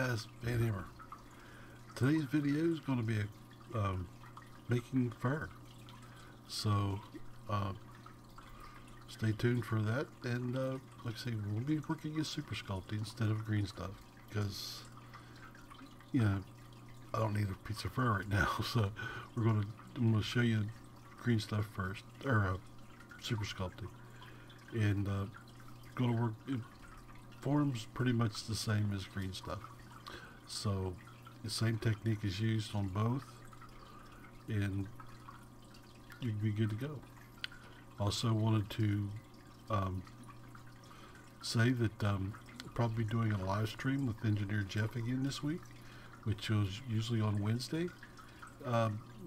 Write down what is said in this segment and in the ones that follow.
guys, Van Hammer. Today's video is going to be making fur. So stay tuned for that. And like I say, we'll be working with Super Sculpting instead of green stuff because, you know, I don't need a piece of fur right now. So I'm going to show you green stuff first, or Super Sculpting, and going to work. It forms pretty much the same as green stuff. So the same technique is used on both, and you'd be good to go. Also wanted to say that probably doing a live stream with Engineer Jeff again this week, which is usually on Wednesday,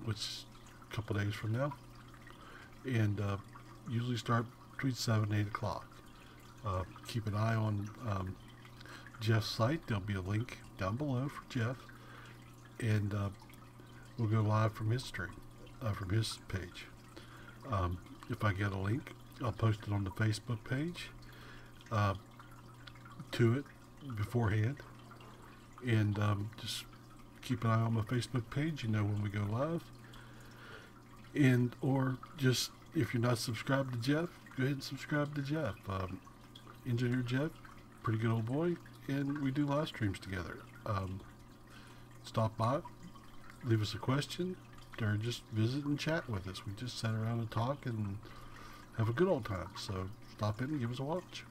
which is a couple days from now, and usually start between 7 and 8 o'clock. Keep an eye on Jeff's site. There'll be a link down below for Jeff, and we'll go live from his stream, from his page. If I get a link, I'll post it on the Facebook page to it beforehand, and just keep an eye on my Facebook page. You know when we go live, and or just if you're not subscribed to Jeff, go ahead and subscribe to Jeff. Engineer Jeff, pretty good old boy, and we do live streams together. Stop by, leave us a question, or just visit and chat with us. We just sit around and talk and have a good old time. So stop in and give us a watch.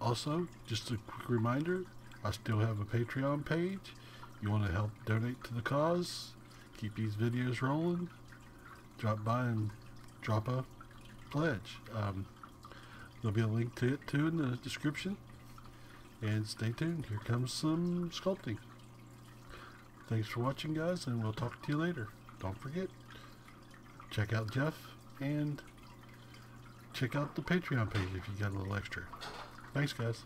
Also, just a quick reminder, I still have a Patreon page. You want to help donate to the cause, keep these videos rolling, drop by and drop a pledge. There'll be a link to it too in the description. And stay tuned. Here comes some sculpting. Thanks for watching, guys, and we'll talk to you later. Don't forget, check out Jeff and check out the Patreon page if you got a little extra. Thanks, guys.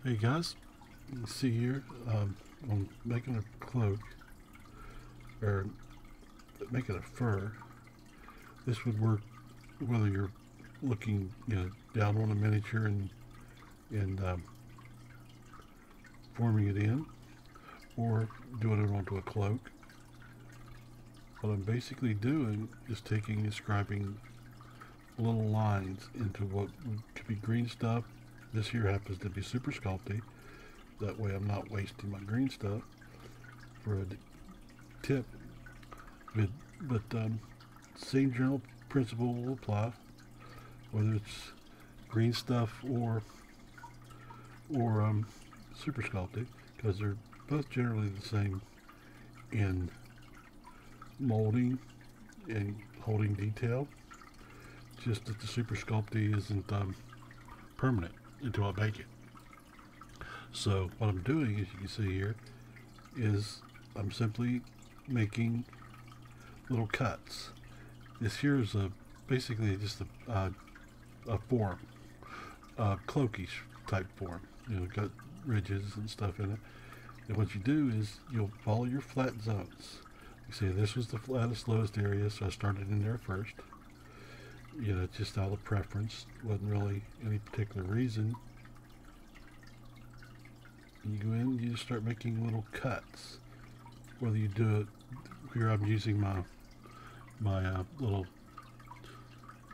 Hey guys, you can see here I'm making a cloak, or making a fur. This would work whether you're looking, down on a miniature and forming it in, or doing it onto a cloak. What I'm basically doing is taking and scribing little lines into what could be green stuff. This here happens to be Super Sculpting. That way I'm not wasting my green stuff for a tip. But same general principle will apply, whether it's green stuff or Super Sculpting, because they're both generally the same in molding and holding detail. Just that the Super Sculpting isn't permanent until I bake it. So what I'm doing, as you can see here, is I'm simply making little cuts. This here is basically just a form, cloakish type form. Got ridges and stuff in it. And what you do is you'll follow your flat zones. You see, this was the flattest, lowest area, so I started in there first. Just out of preference. Wasn't really any particular reason. You go in, you just start making little cuts. Whether you do it here, I'm using my little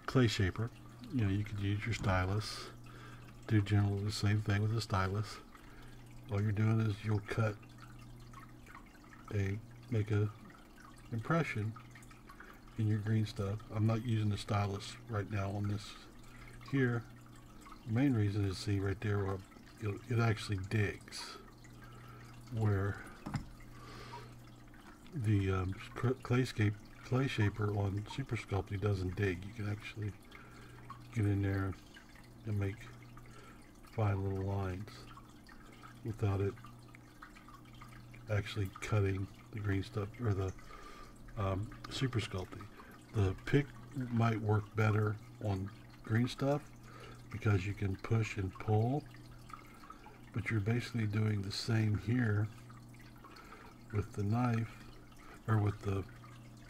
clay shaper. You could use your stylus. Do generally the same thing with the stylus. All you're doing is you'll make a impression in your green stuff. I'm not using the stylus right now on this here. The main reason is, see right there where it actually digs, where the clay shaper on Super Sculpting doesn't dig. You can actually get in there and make fine little lines without it actually cutting the green stuff or the Super Sculpting. The pick might work better on green stuff because you can push and pull, but you're basically doing the same here with the knife, or with the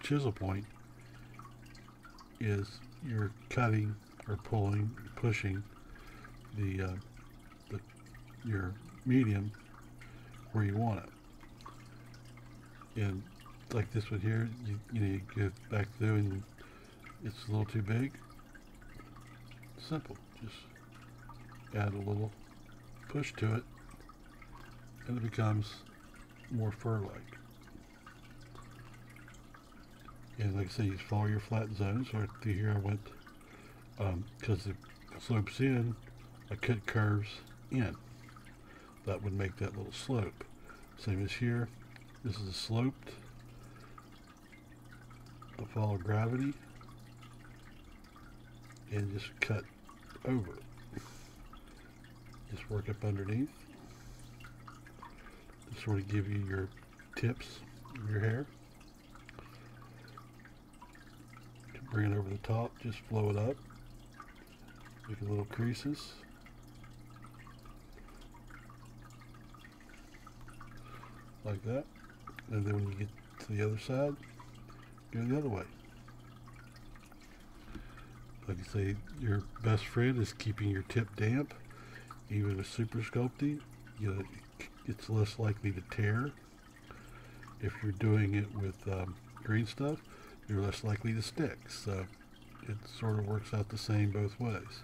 chisel point, is you're cutting or pushing the, your medium where you want it. And like this one here, you go back through and it's a little too big. Simple, just add a little push to it and it becomes more fur-like. And like I say, you follow your flat zones. So right through here I went, because it slopes in, I cut curves in. That would make that little slope. Same as here, this is a sloped. I follow gravity and just cut over. Just work up underneath. Just sort of give you your tips of your hair. Bring it over the top, just flow it up. Make little creases. Like that. And then when you get to the other side, go the other way. Like I say, your best friend is keeping your tip damp. Even with Super Sculpey, it's less likely to tear. If you're doing it with green stuff, you're less likely to stick. So it sort of works out the same both ways.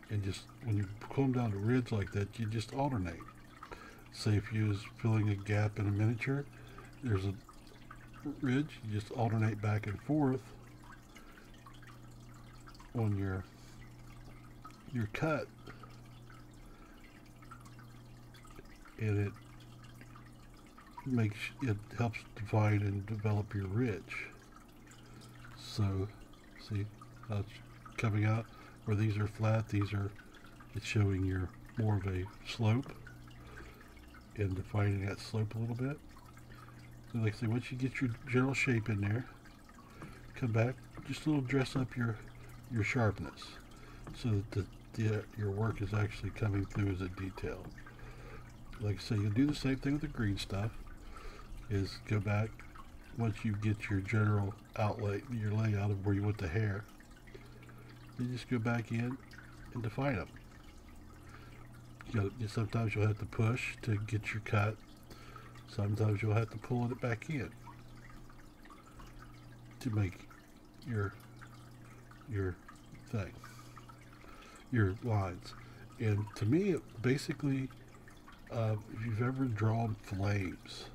And just when you come down to ridge like that, you just alternate. Say if you was filling a gap in a miniature, there's a ridge, you just alternate back and forth on your cut, and it helps define and develop your ridge. So see how it's coming out where these are flat, it's showing your more of a slope and defining that slope a little bit. And like I say, once you get your general shape in there, come back, just a little dress up your sharpness so that your work is actually coming through as a detail. Like I say, you'll do the same thing with the green stuff. Is go back once you get your general your layout of where you want the hair. You just go back in and define them. Sometimes you'll have to push to get your cut. Sometimes you'll have to pull it back in to make your thing, your lines. And to me, it basically, if you've ever drawn flames,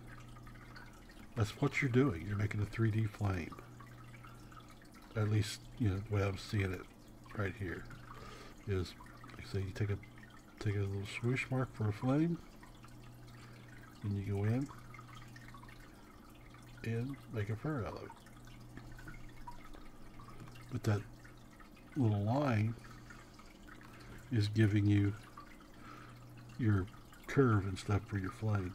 that's what you're doing. You're making a 3D flame. At least, the way I'm seeing it right here is, like I say, you take a little swoosh mark for a flame, and you go in and make a fur out of it. But that little line is giving you your curve and stuff for your flame.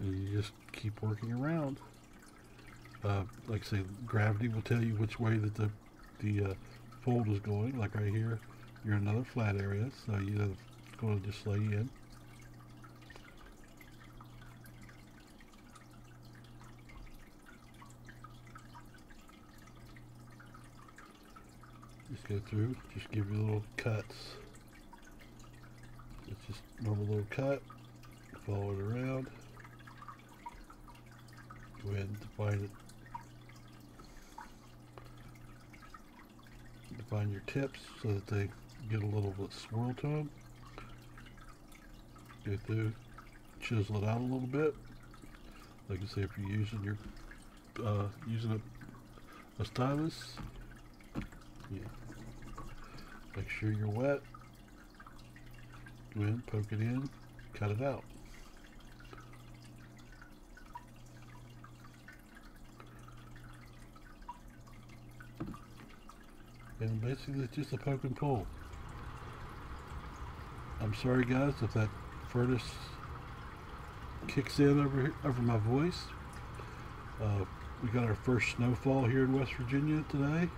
And you just keep working around. Like I say, gravity will tell you which way that the fold is going. Like right here, you're in another flat area, so it's going to just lay in. Just go through, just give you little cuts. It's just normal little cut, follow it around, go ahead and define your tips so that they get a little bit swirl to them. Go through, chisel it out a little bit. Like I say, if you're using a stylus, make sure you're wet. Go in, poke it in, cut it out. And basically it's just a poke and pull. I'm sorry guys if that furnace kicks in over my voice. We got our first snowfall here in West Virginia today.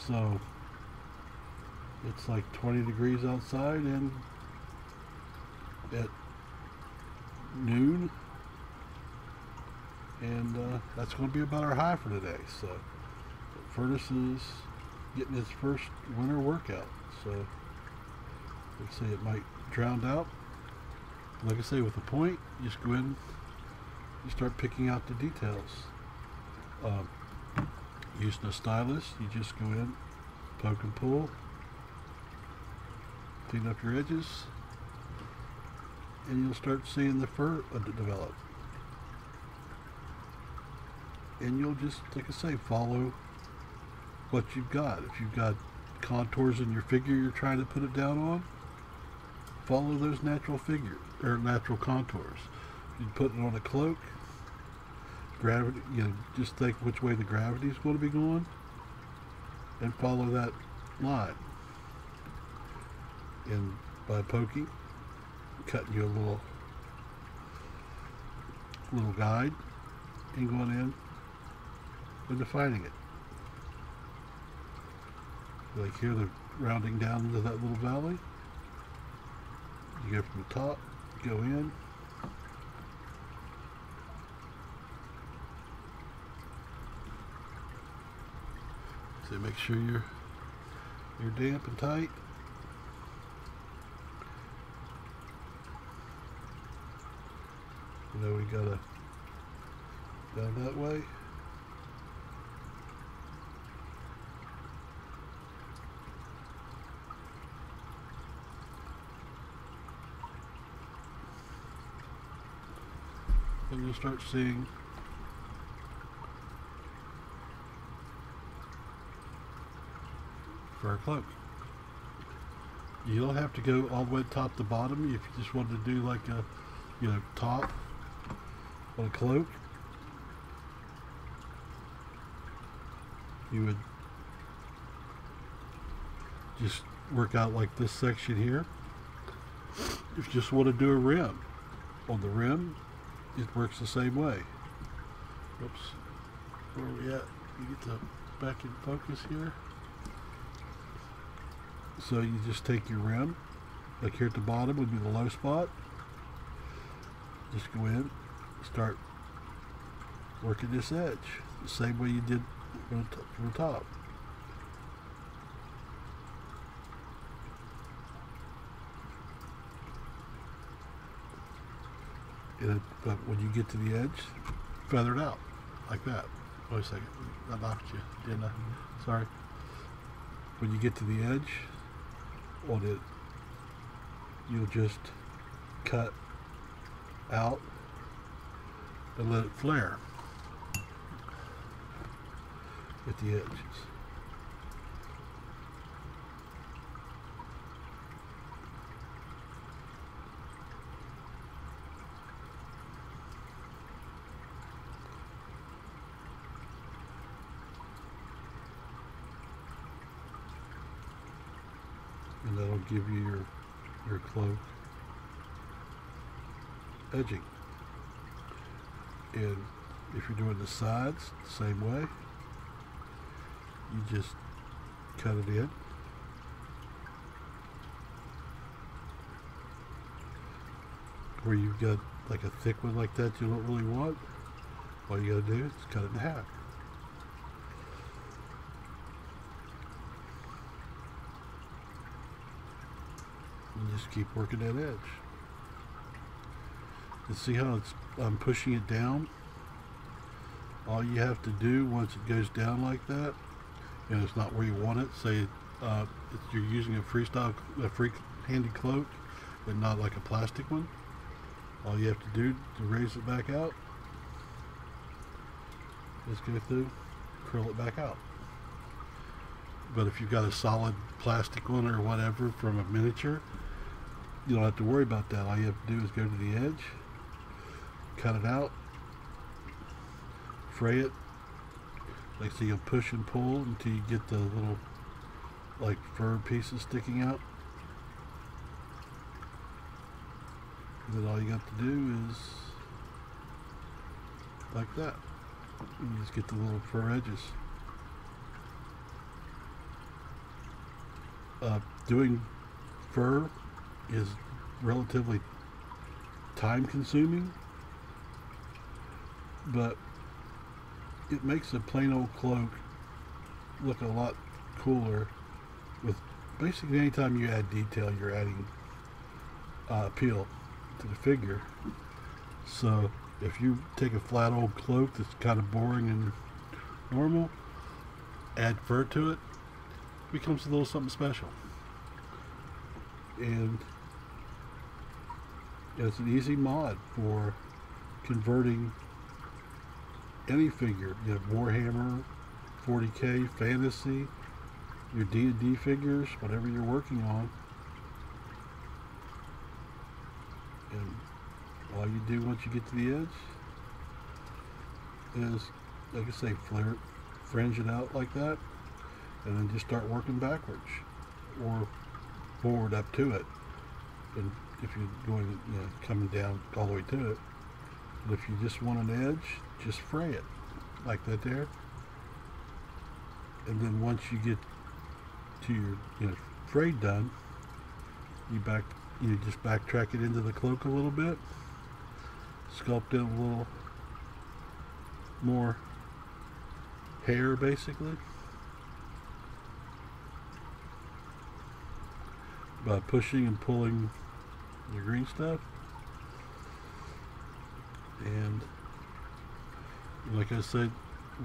So it's like 20 degrees outside, and at noon And that's going to be about our high for today. So Furnace is getting its first winter workout. So let's say it might drown out. Like I say, with the point, you just go in, you start picking out the details. Using a stylus, you just go in, poke and pull, clean up your edges, and you'll start seeing the fur develop. And you'll just, like I say, follow what you've got. If you've got contours in your figure you're trying to put it down on, follow those natural figures or natural contours. You put it on a cloak, gravity, just think which way the gravity is going to be going and follow that line. And by poking, cutting you a little guide and going in and defining it. Like here, the rounding down into that little valley. You go from the top, go in. So make sure you're damp and tight. We gotta down that way. And you'll start seeing fur cloak. You don't have to go all the way top to bottom if you just wanted to do like a top on a cloak. You would just work out like this section here. If you just want to do a rim, on the rim it works the same way. Oops, where are we at? You get to back in focus here. So you just take your rim, like here at the bottom would be the low spot. Just go in, start working this edge the same way you did from the top. But when you get to the edge, feather it out like that. Wait a second, I knocked you, didn't I? Sorry. When you get to the edge on it, you'll just cut out and let it flare at the edges. And that'll give you your cloak edging. And if you're doing the sides the same way, you just cut it in. Where you've got like a thick one like that you don't really want, all you gotta do is cut it in half. And just keep working that edge. And see how I'm pushing it down? All you have to do once it goes down like that, and it's not where you want it, say you're using a free-handed cloak and not like a plastic one, all you have to do to raise it back out is go through, curl it back out. But if you've got a solid plastic one or whatever from a miniature, you don't have to worry about that. All you have to do is go to the edge, cut it out, fray it. Like so you'll push and pull until you get the little like fur pieces sticking out. And then all you got to do is like that. And you just get the little fur edges. Doing fur is relatively time consuming, but it makes a plain old cloak look a lot cooler. With basically anytime you add detail, you're adding appeal to the figure. So if you take a flat old cloak that's kind of boring and normal, add fur to it, becomes a little something special. And it's an easy mod for converting any figure. You have Warhammer, 40K, fantasy, your D&D figures, whatever you're working on. And all you do once you get to the edge is, like I say, fringe it out like that, and then just start working backwards or forward up to it. And if you're going, coming down all the way to it, and if you just want an edge, just fray it like that there. And then once you get to your fray done, you just backtrack it into the cloak a little bit, sculpt in a little more hair basically by pushing and pulling your green stuff. And like I said,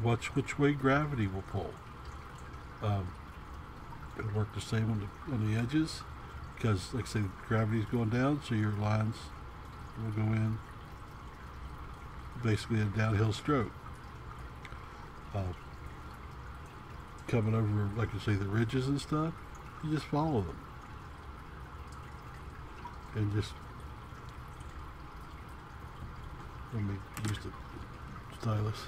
watch which way gravity will pull. It'll work the same on the edges, because like I say, gravity's going down, so your lines will go in basically a downhill stroke. Coming over, like I say, the ridges and stuff, you just follow them and just, let me use the stylus.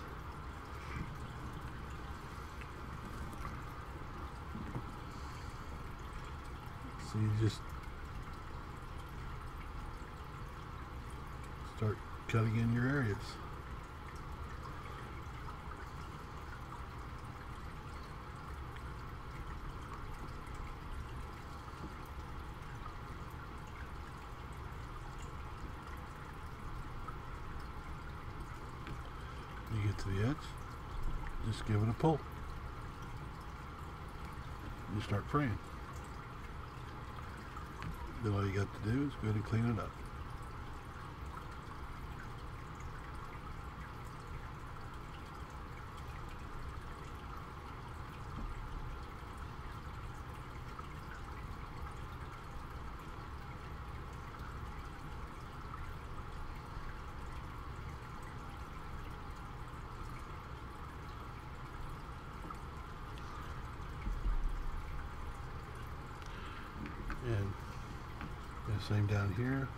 So you just start cutting in your areas. You get to the edge, just give it a pull. You start fraying. Then all you got to do is go ahead and clean it up. And the same down here.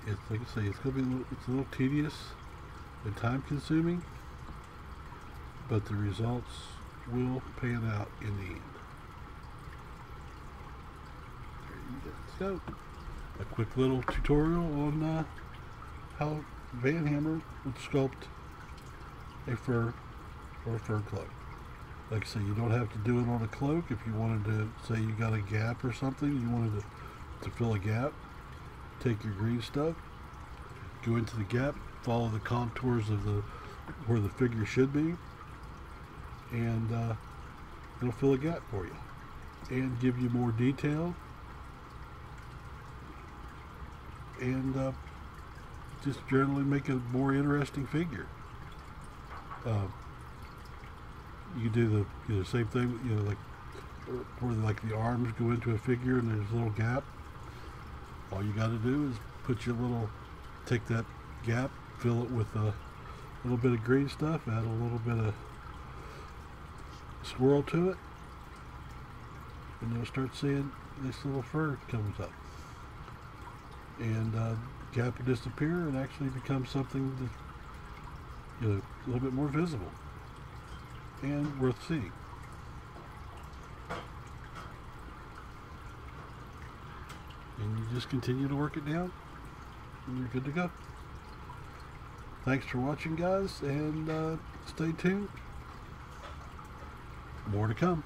It's like I say, it's a little tedious and time consuming, but the results will pan out in the end. There you go. A quick little tutorial on how Van Hammer would sculpt a fur or a fur cloak. Like I say, you don't have to do it on a cloak. If you wanted to, say you got a gap or something, you wanted to fill a gap, take your green stuff, go into the gap, follow the contours of where the figure should be, and it'll fill a gap for you and give you more detail, and just generally make a more interesting figure. You do the same thing, like where the arms go into a figure and there's a little gap. All you got to do is take that gap, fill it with a little bit of green stuff, add a little bit of swirl to it, and you'll start seeing this little fur comes up. And gap will disappear and actually become something that's a little bit more visible and worth seeing. And you just continue to work it down and you're good to go. Thanks for watching, guys, and stay tuned. More to come.